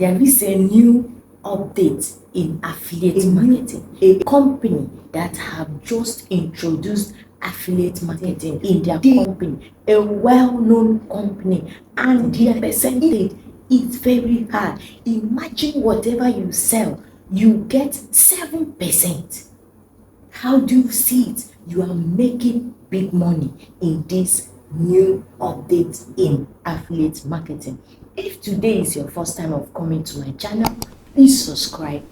there is a new update in affiliate marketing. A company that have just introduced affiliate marketing in their company, a well-known company, and their percentage is very high. Imagine whatever you sell, you get 7%. How do you see it? You are making big money in this new update in affiliate marketing. If today is your first time of coming to my channel, please subscribe.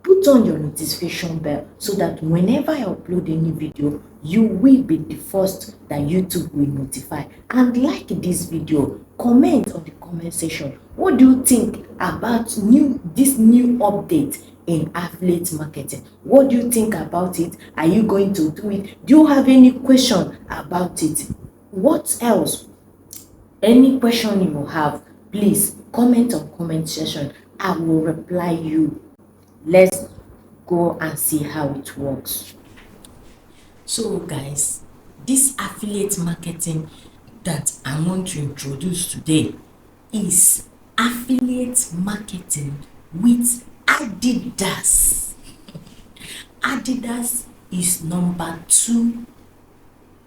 Put on your notification bell so that whenever I upload any video, you will be the first that YouTube will notify. And like this video, comment on the comment section. What do you think about this new update in affiliate marketing? What do you think about it? Are you going to do it? Do you have any question about it? What else? Any question you have, please comment on comment section. I will reply you. Let's go and see how it works. So guys, this affiliate marketing that I want to introduce today is affiliate marketing with Adidas. Adidas is number 2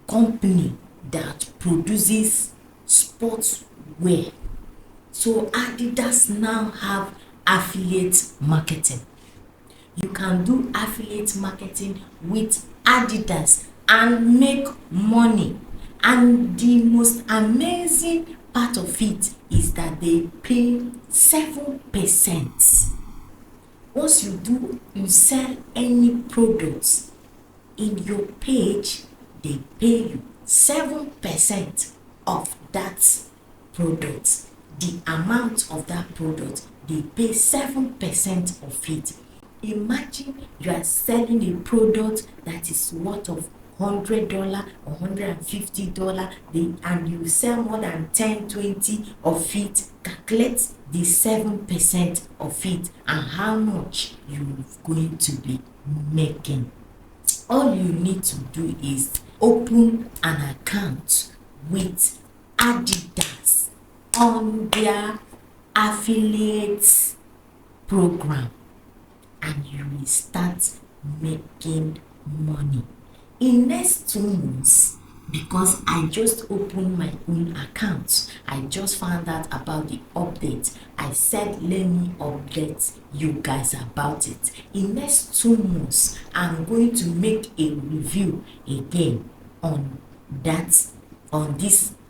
company that produces sportswear. So Adidas now have affiliate marketing. You can do affiliate marketing with Adidas and make money. And the most amazing part of it is that they pay 7%. Once you sell any products in your page, they pay you 7% of that product. The amount of that product, they pay 7% of it. Imagine you are selling a product that is worth of $100 or $150, and you sell more than 10-20 of it. Calculate the 7% of it and how much you're going to be making. All you need to do is open an account with Adidas on their affiliate program, and you will start making money in next 2 months. Because I just opened my own account, I just found out about the update. I said let me update you guys about it. In next 2 months, I'm going to make a review again on this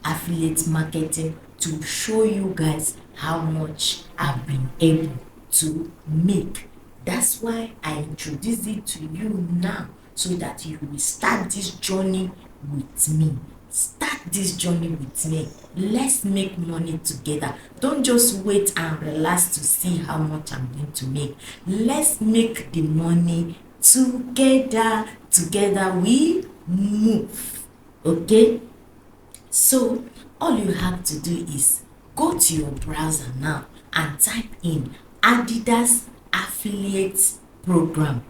affiliate marketing to show you guys how much I've been able to make. That's why I introduce it to you now, so that you will start this journey with me. Start this journey with me. Let's make money together. Don't just wait and relax to see how much I'm going to make. Let's make the money together. Together we move. Okay? So all you have to do is go to your browser now and type in Adidas affiliate program.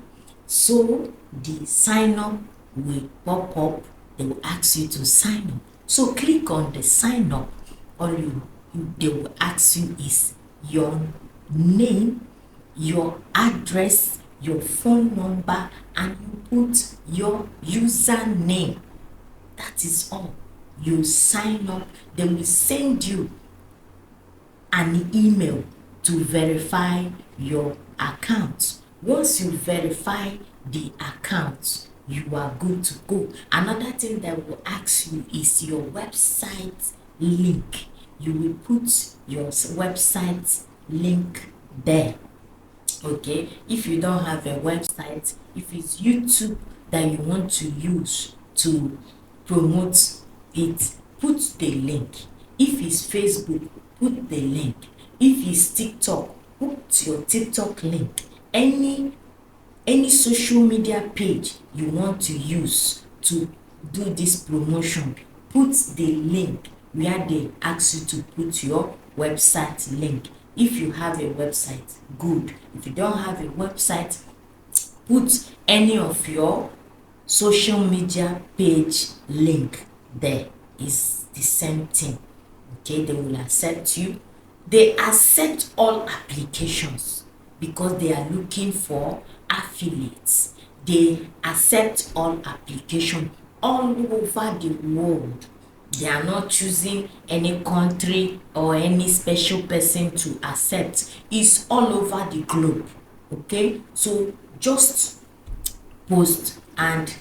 So the sign up will pop up. They will ask you to sign up. So click on the sign up. All they will ask you is your name, your address, your phone number, and you put your username. That is all. You sign up. They will send you an email to verify your account. Once you verify the account, you are good to go. Another thing that will ask you is your website link. You will put your website link there. Okay, if you don't have a website, if it's YouTube that you want to use to promote it, put the link. If it's Facebook, put the link. If it's TikTok, put your TikTok link. Any social media page you want to use to do this promotion, put the link where they ask you to put your website link. If you have a website, good. If you don't have a website, put any of your social media page link there. It's the same thing. Okay, they will accept you. They accept all applications because they are looking for affiliates. They accept all application all over the world. They are not choosing any country or any special person to accept. It's all over the globe. Okay, so just post, and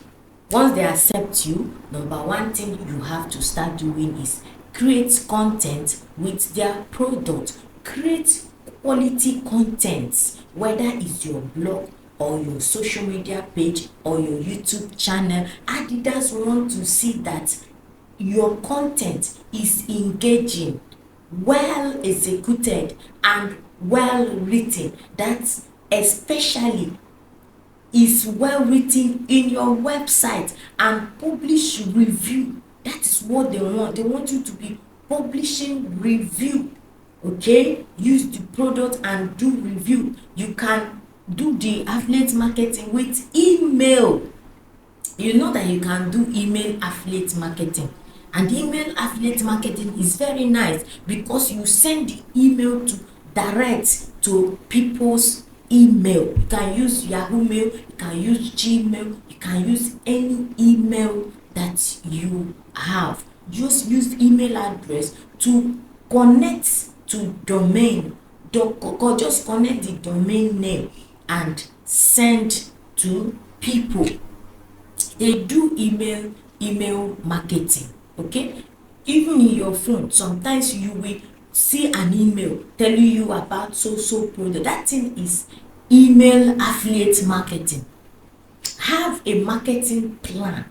once they accept you, number one thing you have to start doing is create content with their product. Create quality content, whether it's your blog or your social media page or your YouTube channel. Adidas want to see that your content is engaging, well executed and well written. That's especially is well written in your website, and publish review. That is what they want. They want you to be publishing review. Okay, use the product and do review. You can do the affiliate marketing with email. You know that you can do email affiliate marketing, and email affiliate marketing is very nice because you send the email to direct to people's email. You can use Yahoo Mail, you can use Gmail, you can use any email that you have. Just use email address to connect to domain. Just connect the domain name and send to people. They do email marketing. Okay, even in your phone sometimes you will see an email telling you about so product. That thing is email affiliate marketing. Have a marketing plan.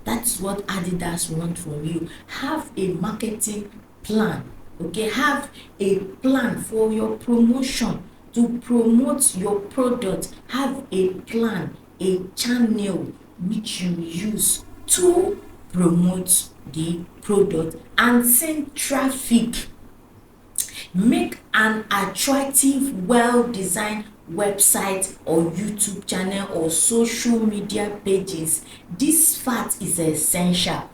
That's what Adidas want from you. Have a marketing plan. Okay, have a plan for your promotion, to promote your product. Have a plan, a channel which you use to promote the product and send traffic. Make an attractive, well-designed website or YouTube channel or social media pages. This fact is essential.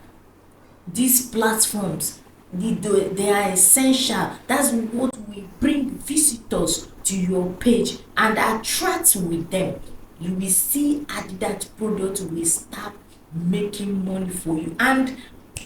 These platforms, they are essential. That's what will bring visitors to your page and attract with them. You will see Adidas product will start making money for you. And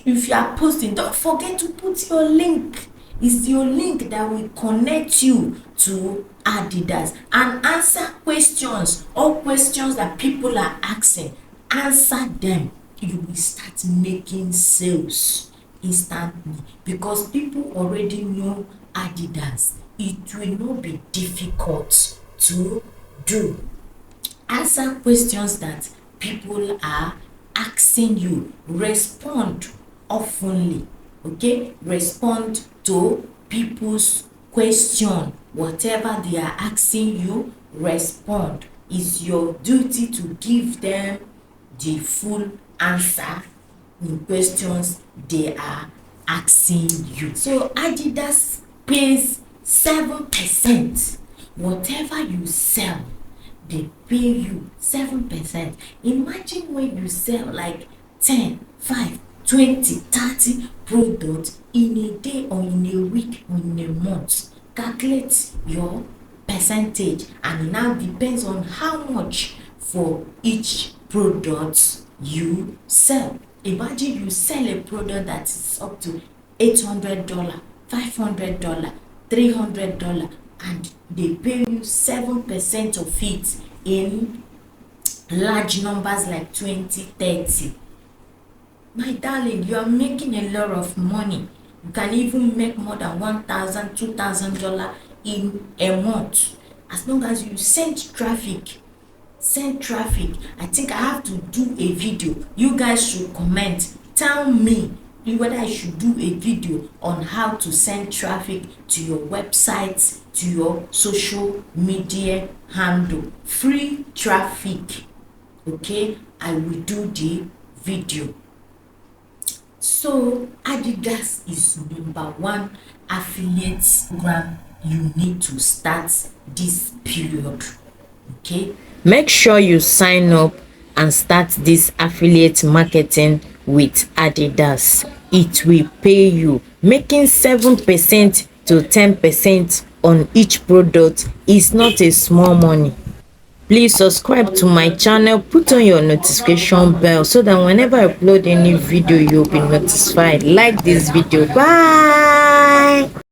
if you are posting, don't forget to put your link. It's your link that will connect you to Adidas, and answer questions. All questions that people are asking, answer them. You will start making sales instantly because people already know Adidas. It will not be difficult to do. Answer questions that people are asking you. Respond oftenly. Okay, respond to people's question. Whatever they are asking you, respond. It's your duty to give them the full answer in questions they are asking you. So Adidas pays 7%. Whatever you sell, they pay you 7%. Imagine when you sell like 10, 5, 20, 30 products in a day or in a week or in a month. Calculate your percentage, and it now depends on how much for each product you sell. Imagine you sell a product that is up to $800, $500, $300, and they pay you 7% of it in large numbers like 20, 30. My darling, you are making a lot of money. You can even make more than $1,000, $2,000 in a month, as long as you send traffic. I think I have to do a video. You guys should comment, tell me whether I should do a video on how to send traffic to your website, to your social media handle. Free traffic. Okay, I will do the video. So Adidas is #1 affiliate program you need to start this period. Okay, make sure you sign up and start this affiliate marketing with Adidas. It will pay you. Making 7% to 10% on each product is not a small money. Please subscribe to my channel, put on your notification bell so that whenever I upload any video, you'll be notified. Like this video. Bye.